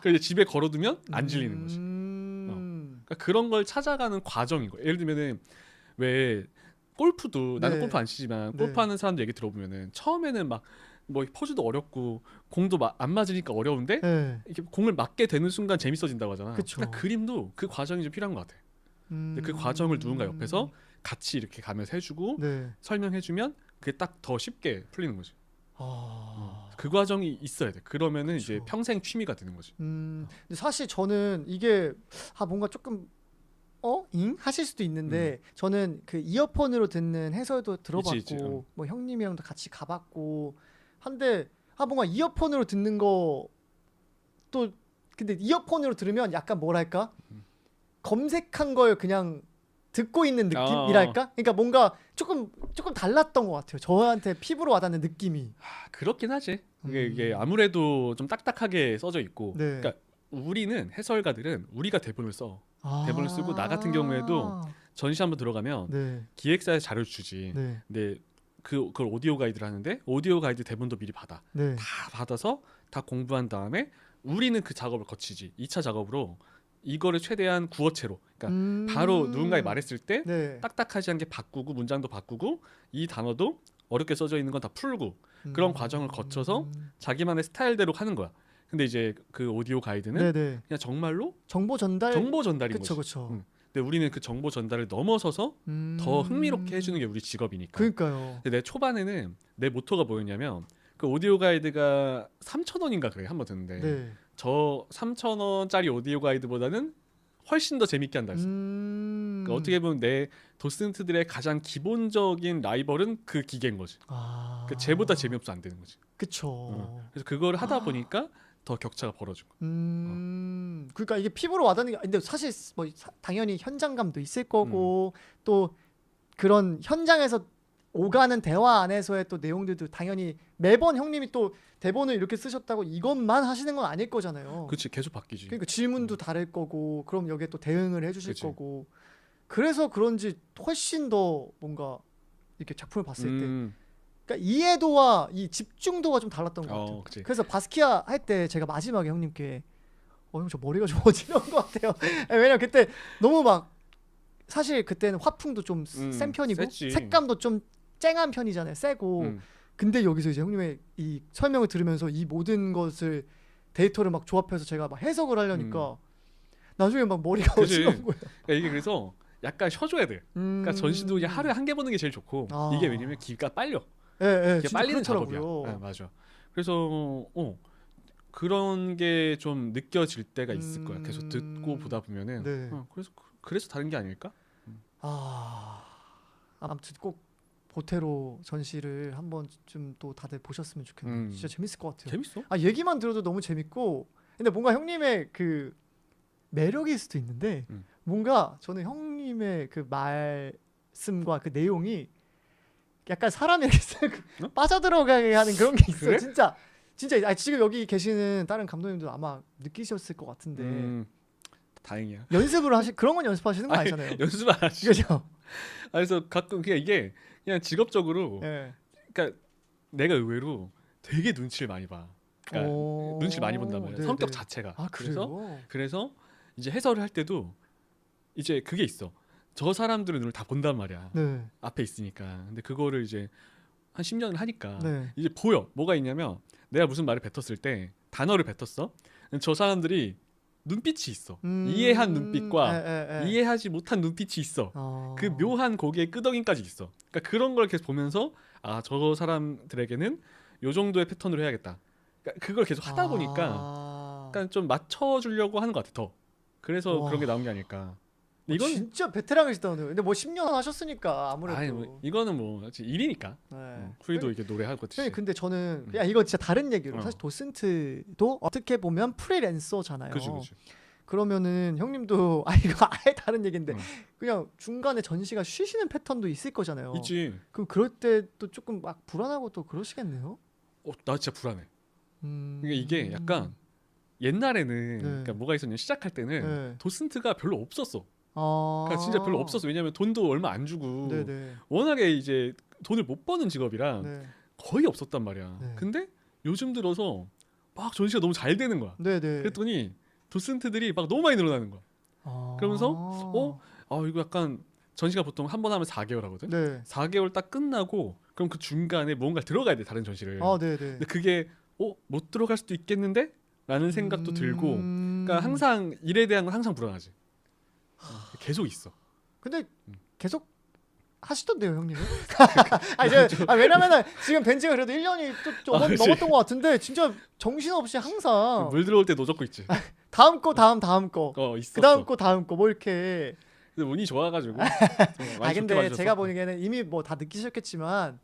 그럼 이제 집에 걸어두면 안 질리는 거지. 그러니까 그런 걸 찾아가는 과정인 거야. 예를 들면은 왜 골프도 나는 골프 안 치지만 골프하는 사람들 얘기 들어보면은 처음에는 막 뭐 포즈도 어렵고 공도 안 맞으니까 어려운데 이렇게 공을 맞게 되는 순간 재밌어진다고 하잖아. 그러니까 그림도 그 과정이 좀 필요한 것 같아. 근데 그 과정을 누군가 옆에서 같이 이렇게 가면서 해주고 설명해주면 그게 딱 더 쉽게 풀리는 거지. 그 과정이 있어야 돼. 그러면은 그쵸. 이제 평생 취미가 되는 거지. 근데 사실 저는 이게 뭔가 조금 하실 수도 있는데 저는 그 이어폰으로 듣는 해설도 들어봤고 있지. 뭐 형님이랑도 같이 가봤고 한데 뭔가 이어폰으로 듣는 거 또 근데 이어폰으로 들으면 약간 뭐랄까 검색한 걸 그냥 듣고 있는 느낌이랄까? 그러니까 뭔가 조금 달랐던 것 같아요. 저한테 피부로 와닿는 느낌이. 그렇긴 하지. 이게 아무래도 좀 딱딱하게 써져 있고 그러니까 우리는 해설가들은 우리가 대본을 써. 대본을 쓰고 나 같은 경우에도 전시 한번 들어가면 기획사에 자료를 주지. 근데 그걸 오디오 가이드를 하는데 오디오 가이드 대본도 미리 받아. 다 받아서 다 공부한 다음에 우리는 그 작업을 거치지. 2차 작업으로 이거를 최대한 구어체로 그러니까 바로 누군가에 말했을 때 딱딱하지 않게 바꾸고 문장도 바꾸고 이 단어도 어렵게 써져 있는 건 다 풀고 그런 과정을 거쳐서 자기만의 스타일대로 하는 거야. 근데 이제 그 오디오 가이드는 그냥 정말로 정보 전달인 거지. 그쵸. 근데 우리는 그 정보 전달을 넘어서서 더 흥미롭게 해주는 게 우리 직업이니까. 그러니까요. 근데 내 초반에는 내 모토가 뭐였냐면 그 오디오 가이드가 3,000원인가 그래 한번 듣는데 저 3,000원짜리 오디오 가이드보다는 훨씬 더 재밌게 한다 했어. 그러니까 어떻게 보면 내 도슨트들의 가장 기본적인 라이벌은 그 기계인 거지. 그러니까 쟤보다 재미없어 안 되는 거지. 그쵸. 그래서 그거를 하다 보니까 더 격차가 벌어진 거야. 그러니까 이게 피부로 와닿는 게 근데 사실 뭐 당연히 현장감도 있을 거고 또 그런 현장에서 오가는 대화 안에서의 또 내용들도 당연히 매번 형님이 또 대본을 이렇게 쓰셨다고 이것만 하시는 건 아닐 거잖아요. 그렇지. 계속 바뀌지. 그러니까 질문도 다를 거고 그럼 여기에 또 대응을 해주실 거고 그래서 그런지 훨씬 더 뭔가 이렇게 작품을 봤을 때 그러니까 이해도와 이 집중도가 좀 달랐던 것 같아요. 그치. 그래서 바스키아 할 때 제가 마지막에 형님께 형 저 머리가 좀 어지러운 것 같아요. 왜냐면 그때 너무 막 사실 그때는 화풍도 좀 센 편이고 셌지. 색감도 좀 쨍한 편이잖아요. 세고 근데 여기서 이제 형님의 이 설명을 들으면서 이 모든 것을 데이터를 막 조합해서 제가 막 해석을 하려니까 나중에 막 머리가 어지러운 거예요. 그러니까 이게 그래서 약간 쉬어줘야 돼. 그러니까 전시도 그냥 하루에 한 개 보는 게 제일 좋고 이게 왜냐면 기가 빨려. 이게 빨리는 작업이야. 맞아. 그래서 그런 게 좀 느껴질 때가 있을 거야. 계속 듣고 보다 보면은 그래서 다른 게 아닐까? 아무튼 꼭 보테로 전시를 한번 좀 또 다들 보셨으면 좋겠네요. 진짜 재밌을 것 같아요. 재밌어? 얘기만 들어도 너무 재밌고 근데 뭔가 형님의 그 매력일 수도 있는데 뭔가 저는 형님의 그 말씀과 그 내용이 약간 사람이 이렇게 빠져들어가게 하는 그런 게 있어요. 그래? 진짜 지금 여기 계시는 다른 감독님도 아마 느끼셨을 것 같은데 다행이야. 연습을 그런 건 연습하시는 거 아니잖아요. 연습 안 하시죠. 그죠? 그래서 가끔 그냥 이게 그냥 직업적으로 네. 그러니까 내가 의외로 되게 눈치를 많이 봐. 그러니까 눈치를 많이 본단 말이야. 성격 자체가. 그래서 이제 해설을 할 때도 이제 그게 있어. 저 사람들의 눈을 다 본단 말이야. 네. 앞에 있으니까. 근데 그거를 이제 한 10년을 하니까 네. 이제 보여. 뭐가 있냐면 내가 무슨 말을 뱉었을 때 단어를 뱉었어. 저 사람들이 눈빛이 있어. 이해한 눈빛과 이해하지 못한 눈빛이 있어. 그 묘한 고개의 끄덕임까지 있어. 그러니까 그런 걸 계속 보면서 아, 저 사람들에게는 요 정도의 패턴으로 해야겠다. 그러니까 그걸 계속 하다 보니까 그러니까 좀 맞춰주려고 하는 것 같아. 더. 그래서 그런 게 나온 게 아닐까. 이건 진짜 베테랑이시다는데. 근데 뭐 10년 하셨으니까 아무래도. 아니, 뭐 이거는 뭐 일이니까. 후이도 이게 노래하고. 근데 저는 그냥 이거 진짜 다른 얘기로 사실 도슨트도 어떻게 보면 프리랜서잖아요. 그치. 그러면은 형님도 이거 아예 다른 얘기인데 그냥 중간에 전시가 쉬시는 패턴도 있을 거잖아요. 있지. 그럼 그럴 때 또 조금 막 불안하고 또 그러시겠네요. 나 진짜 불안해. 그러니까 이게 약간 옛날에는 그러니까 뭐가 있었냐면 시작할 때는 도슨트가 별로 없었어. 그러니까 진짜 별로 없었어. 왜냐면 돈도 얼마 안 주고 워낙에 이제 돈을 못 버는 직업이라 거의 없었단 말이야. 근데 요즘 들어서 막 전시가 너무 잘 되는 거야. 그랬더니 도슨트들이 막 너무 많이 늘어나는 거야. 그러면서 이거 약간 전시가 보통 한 번 하면 4개월 하거든. 4개월 딱 끝나고 그럼 그 중간에 뭔가 들어가야 돼, 다른 전시를. 근데 그게 못 들어갈 수도 있겠는데? 라는 생각도 들고. 그러니까 항상 일에 대한 건 항상 불안하지. 계속 있어. 근데 계속 하시던데요, 형님은? 왜냐면은 지금 뵌 지가 그래도 1년이 좀 넘었던 것 같은데 진짜 정신없이 항상 물 들어올 때 노젓고 있지. 다음 거 있었어. 다음 거 뭐 이렇게. 근데 운이 좋아가지고. 근데 제가 보기에는 이미 뭐 다 느끼셨겠지만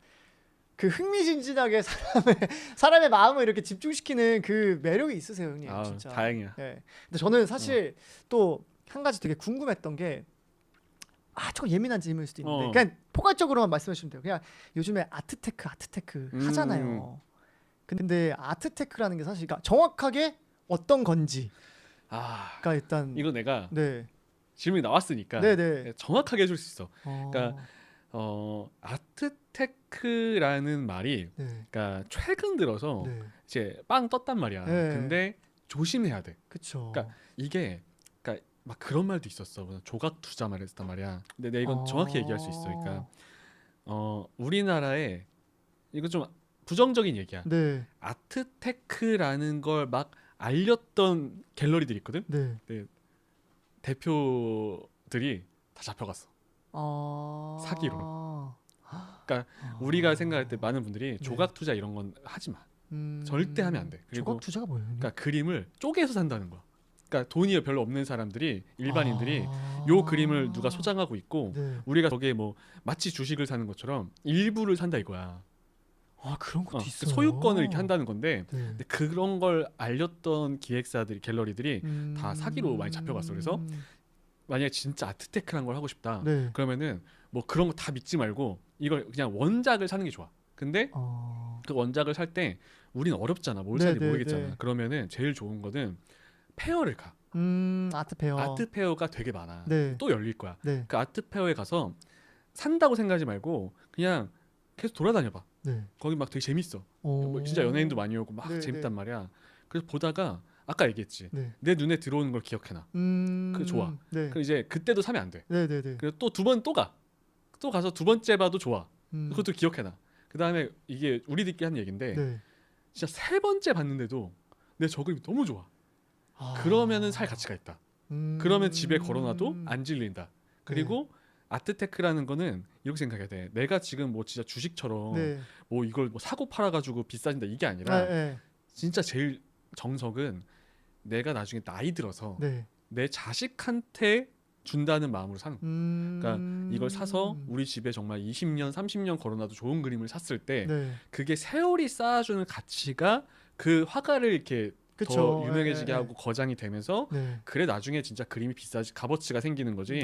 그 흥미진진하게 사람의 마음을 이렇게 집중시키는 그 매력이 있으세요, 형님. 진짜. 다행이야. 근데 저는 사실 또 한 가지 되게 궁금했던 게 조금 예민한 질문일 수도 있는데 그냥 포괄적으로만 말씀해 주시면 돼요. 그냥 요즘에 아트테크 하잖아요. 근데 아트테크라는 게 사실 정확하게 어떤 건지 일단 이거 내가 질문이 나왔으니까 정확하게 해줄 수 있어. 그러니까 아트테크라는 말이 그러니까 최근 들어서 이제 빵 떴단 말이야. 근데 조심해야 돼. 그쵸. 그러니까 이게 막 그런 말도 있었어. 조각 투자 말했단 말이야. 근데 내가 이건 정확히 얘기할 수 있어. 그러니까 우리나라에 이거 좀 부정적인 얘기야. 아트테크라는 걸 막 알렸던 갤러리들이 있거든. 대표들이 다 잡혀갔어. 사기로. 그러니까 우리가 생각할 때 많은 분들이 조각 투자 이런 건 하지 마. 절대 하면 안 돼. 그리고 조각 투자가 뭐예요? 그러니까 그림을 쪼개서 산다는 거야. 그러니까 돈이 별로 없는 사람들이 일반인들이 요 그림을 누가 소장하고 있고 우리가 저게 뭐 마치 주식을 사는 것처럼 일부를 산다 이거야. 그런 것도 있어요. 소유권을 이렇게 한다는 건데 근데 그런 걸 알렸던 기획사들이 갤러리들이 다 사기로 많이 잡혀갔어. 그래서 만약에 진짜 아트테크란 걸 하고 싶다 그러면은 뭐 그런 거 다 믿지 말고 이걸 그냥 원작을 사는 게 좋아. 근데 그 원작을 살 때 우리는 어렵잖아. 뭘 사는지 모르겠잖아. 그러면은 제일 좋은 거는 페어를 가. 아트페어. 아트페어가 되게 많아. 또 열릴 거야. 그 아트페어에 가서 산다고 생각하지 말고 그냥 계속 돌아다녀봐. 거기 막 되게 재밌어. 뭐 진짜 연예인도 많이 오고 막 재밌단 말이야. 그래서 보다가 아까 얘기했지. 내 눈에 들어오는 걸 기억해놔. 그 좋아. 그 이제 그때도 사면 안 돼. 그래서 또 두 번 또 가. 또 가서 두 번째 봐도 좋아. 그것도 기억해놔. 그 다음에 이게 우리들끼리 한 얘기인데 진짜 세 번째 봤는데도 내 저 그림이 너무 좋아. 그러면은 살 가치가 있다. 그러면 집에 걸어놔도 안 질린다. 그리고 아트테크라는 거는 이렇게 생각해야 돼. 내가 지금 뭐 진짜 주식처럼 뭐 이걸 뭐 사고 팔아가지고 비싸진다 이게 아니라 진짜 제일 정석은 내가 나중에 나이 들어서 내 자식한테 준다는 마음으로 사는 거야. 그러니까 이걸 사서 우리 집에 정말 20년, 30년 걸어놔도 좋은 그림을 샀을 때 그게 세월이 쌓아주는 가치가 그 화가를 이렇게 더 유명해지게 하고 거장이 되면서 그래 나중에 진짜 그림이 비싸지 값어치가 생기는 거지.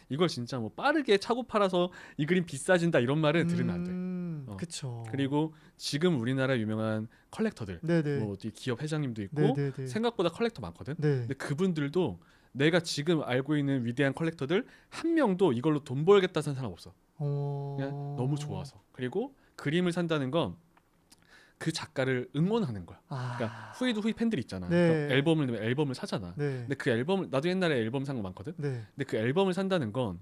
이걸 진짜 뭐 빠르게 차고 팔아서 이 그림 비싸진다 이런 말은 들으면 안 돼. 그쵸. 그리고 지금 우리나라 유명한 컬렉터들 뭐 어디 기업 회장님도 있고 생각보다 컬렉터 많거든. 근데 그분들도 내가 지금 알고 있는 위대한 컬렉터들 한 명도 이걸로 돈 벌겠다 는 사람 없어. 그냥 너무 좋아서. 그리고 그림을 산다는 건 그 작가를 응원하는 거야. 그러니까 후이 팬들 있잖아. 네. 앨범을 내면 앨범을 사잖아. 네. 근데 그 앨범을 나도 옛날에 앨범 산 거 많거든. 네. 근데 그 앨범을 산다는 건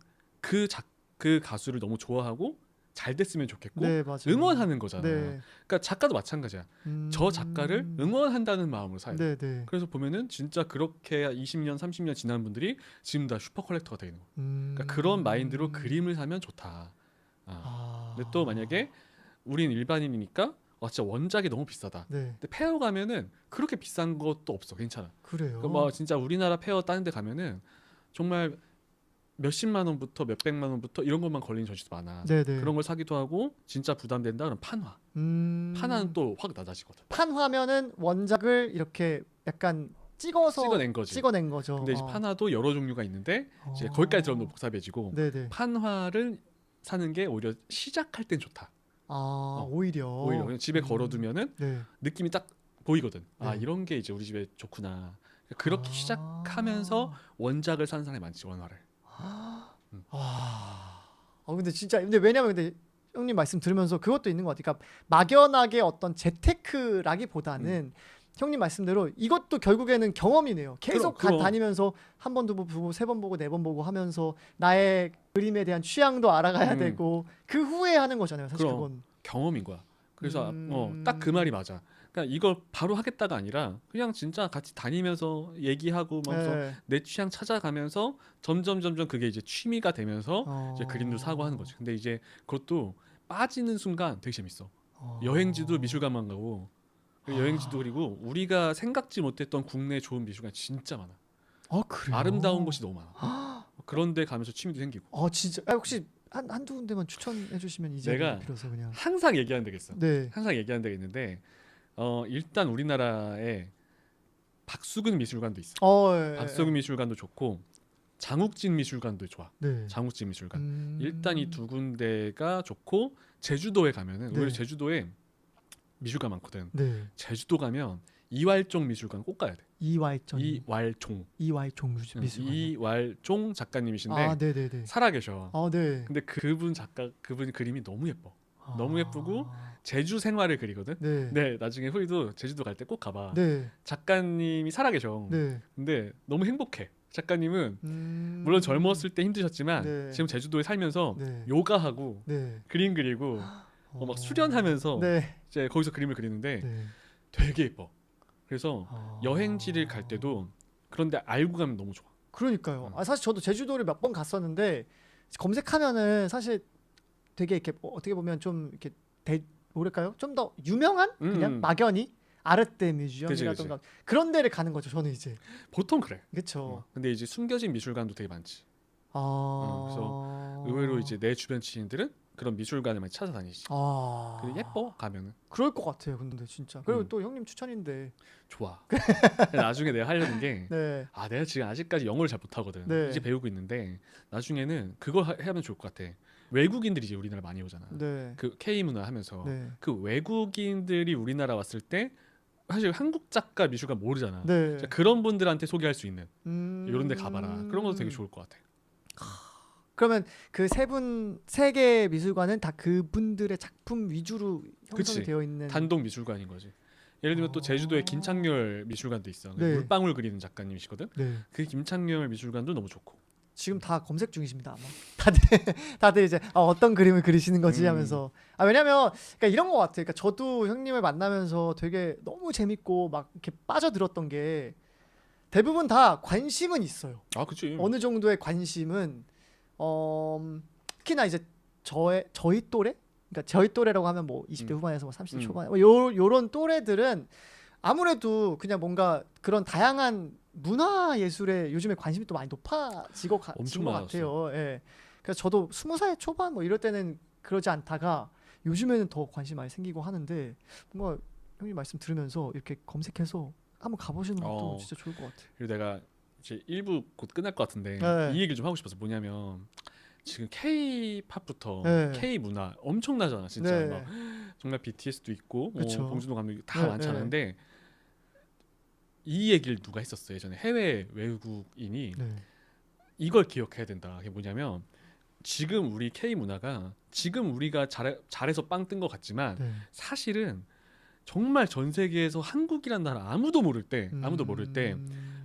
그 가수를 너무 좋아하고 잘 됐으면 좋겠고 네, 응원하는 거잖아. 네. 그러니까 작가도 마찬가지야. 저 작가를 응원한다는 마음으로 사요. 네, 네. 그래서 보면은 진짜 그렇게 20년, 30년 지난 분들이 지금 다 슈퍼 컬렉터가 되는 거. 그러니까 그런 마인드로 그림을 사면 좋다. 근데 또 만약에 우린 일반인이니까 진짜 원작이 너무 비싸다. 네. 근데 페어 가면은 그렇게 비싼 것도 없어. 괜찮아. 그래요. 뭐 진짜 우리나라 페어 다른 데 가면은 정말 몇십만 원부터 몇백만 원부터 이런 것만 걸리는 전시도 많아. 네네. 그런 걸 사기도 하고 진짜 부담된다 그러면 판화. 판화는 또 확 낮아지거든. 판화면은 원작을 이렇게 약간 찍어낸 거죠. 근데 이제 판화도 여러 종류가 있는데 이제 거기까지 들어도 복잡해지고 네네. 판화를 사는 게 오히려 시작할 땐 좋다. 오히려 그냥 집에 걸어두면은 네. 느낌이 딱 보이거든. 네. 이런 게 이제 우리 집에 좋구나. 그렇게 시작하면서 원작을 사는 사람이 많지. 원화를. 근데 진짜 왜냐면 근데 형님 말씀 들으면서 그것도 있는 것 같아요. 그러니까 막연하게 어떤 재테크라기보다는 형님 말씀대로 이것도 결국에는 경험이네요. 계속 다니면서 한 번도 보고 세 번 보고 네 번 보고 하면서 나의 그림에 대한 취향도 알아가야 되고 그 후에 하는 거잖아요. 사실 그건 경험인 거야. 그래서 딱 그 말이 맞아. 그러니까 이걸 바로 하겠다가 아니라 그냥 진짜 같이 다니면서 얘기하고 내 취향 찾아가면서 점점 그게 이제 취미가 되면서 이제 그림도 사고 하는 거지. 근데 이제 그것도 빠지는 순간 되게 재밌어. 여행지도 미술관만 가고 여행지도 그리고 우리가 생각지 못했던 국내 좋은 미술관 진짜 많아. 그래요? 아름다운 곳이 너무 많아. 그런데 가면서 취미도 생기고. 진짜. 혹시 한두 군데만 추천해 주시면 이제 내가 빌어서 그냥 항상 얘기하는 데가 있어. 네. 항상 얘기하는 데가 있는데 일단 우리나라에 박수근 미술관도 있어. 박수근 미술관도 좋고 장욱진 미술관도 좋아. 네. 장욱진 미술관. 일단 이 두 군데가 좋고 제주도에 가면은 오히려 제주도에 미술관 많거든. 네. 제주도 가면 이왈종 미술관 꼭 가야 돼. 이왈종 미술관. 이왈종 작가님이신데 네네네. 살아계셔. 네. 근데 그분 그림이 너무 예뻐. 너무 예쁘고 제주 생활을 그리거든. 네. 나중에 후이도 제주도 갈 때 꼭 가봐. 네. 작가님이 살아계셔. 네. 근데 너무 행복해. 작가님은 물론 젊었을 때 힘드셨지만 지금 제주도에 살면서 요가하고 그림 그리고 막 수련하면서 이제 거기서 그림을 그리는데 되게 예뻐. 그래서 여행지를 갈 때도 그런데 알고 가면 너무 좋아. 그러니까요. 사실 저도 제주도를 몇 번 갔었는데 검색하면은 사실 되게 이렇게 어떻게 보면 좀 이렇게 뭐랄까요? 좀 더 유명한 그냥 막연히 아르테 뮤지엄이라던가 그런 데를 가는 거죠. 저는 이제 보통 그래. 그렇죠. 근데 이제 숨겨진 미술관도 되게 많지. 그래서 의외로 이제 내 주변 지인들은 그런 미술관을 많이 찾아다니지. 그리고 예뻐 가면은. 그럴 것 같아요. 근데 진짜. 그리고 또 형님 추천인데. 좋아. 나중에 내가 하려는 게 내가 지금 아직까지 영어를 잘 못하거든. 이제 배우고 있는데 나중에는 그거 하면 좋을 것 같아. 외국인들이 이제 우리나라 많이 오잖아. 그 K 문화 하면서 그 외국인들이 우리나라 왔을 때 사실 한국 작가 미술관 모르잖아. 그런 분들한테 소개할 수 있는 이런 데 가봐라. 그런 것도 되게 좋을 것 같아. 그러면 그 세 개 미술관은 다 그분들의 작품 위주로 형성이 되어 있는 단독 미술관인 거지. 예를 들면 또 제주도에 김창렬 미술관도 있어. 물방울 그리는 작가님이시거든. 그 김창렬 미술관도 너무 좋고. 지금 다 검색 중이십니다 아마. 다들 이제 어떤 그림을 그리시는 거지 하면서. 왜냐면 그러니까 이런 것 같아요. 그러니까 저도 형님을 만나면서 되게 너무 재밌고 막 이렇게 빠져들었던 게 대부분 다 관심은 있어요. 그치. 어느 정도의 관심은 특히나 이제 저희 또래? 그러니까 저희 또래라고 하면 뭐 20대 후반에서 뭐 30대 초반 요런 또래들은 아무래도 그냥 뭔가 그런 다양한 문화 예술에 요즘에 관심이 또 많이 높아진 것 같아요. 그래서 저도 20살 초반 뭐 이럴 때는 그러지 않다가 요즘에는 더 관심 많이 생기고 하는데 뭔가 형님 말씀 들으면서 이렇게 검색해서 한번 가보시는 것도 진짜 좋을 것 같아요. 그리고 내가 이제 1부 곧 끝날 것 같은데 이 얘기를 좀 하고 싶어서 뭐냐면 지금 K-팝부터 K-문화 엄청나잖아 진짜. 막 정말 BTS도 있고 봉준호 감독 다 많잖아. 근데 이 얘기를 누가 했었어요. 예전에 해외 외국인이 네. 이걸 기억해야 된다. 그게 뭐냐면 지금 우리 K 문화가 지금 우리가 잘해서 빵 뜬 것 같지만 네. 사실은 정말 전 세계에서 한국이란 나라 아무도 모를 때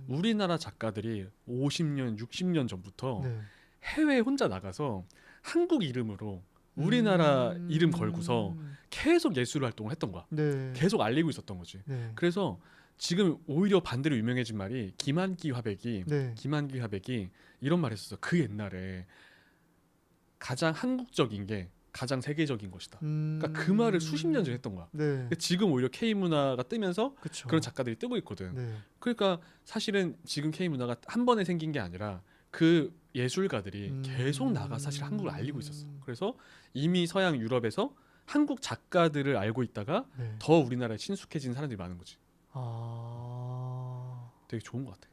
우리나라 작가들이 50년, 60년 전부터 네. 해외에 혼자 나가서 한국 이름으로 우리나라 이름 걸고서 계속 예술 활동을 했던 거야. 네. 계속 알리고 있었던 거지. 네. 그래서 지금 오히려 반대로 유명해진 말이 김한기 화백이 이런 말 했었어. 그 옛날에 가장 한국적인 게 가장 세계적인 것이다. 그러니까 그 말을 수십 년 전에 했던 거야. 네. 지금 오히려 K 문화가 뜨면서 그쵸. 그런 작가들이 뜨고 있거든. 네. 그러니까 사실은 지금 K 문화가 한 번에 생긴 게 아니라 그 예술가들이 계속 나가 사실 한국을 알리고 있었어. 그래서 이미 서양 유럽에서 한국 작가들을 알고 있다가 네. 더 우리나라에 친숙해진 사람들이 많은 거지. 아, 되게 좋은 것 같아.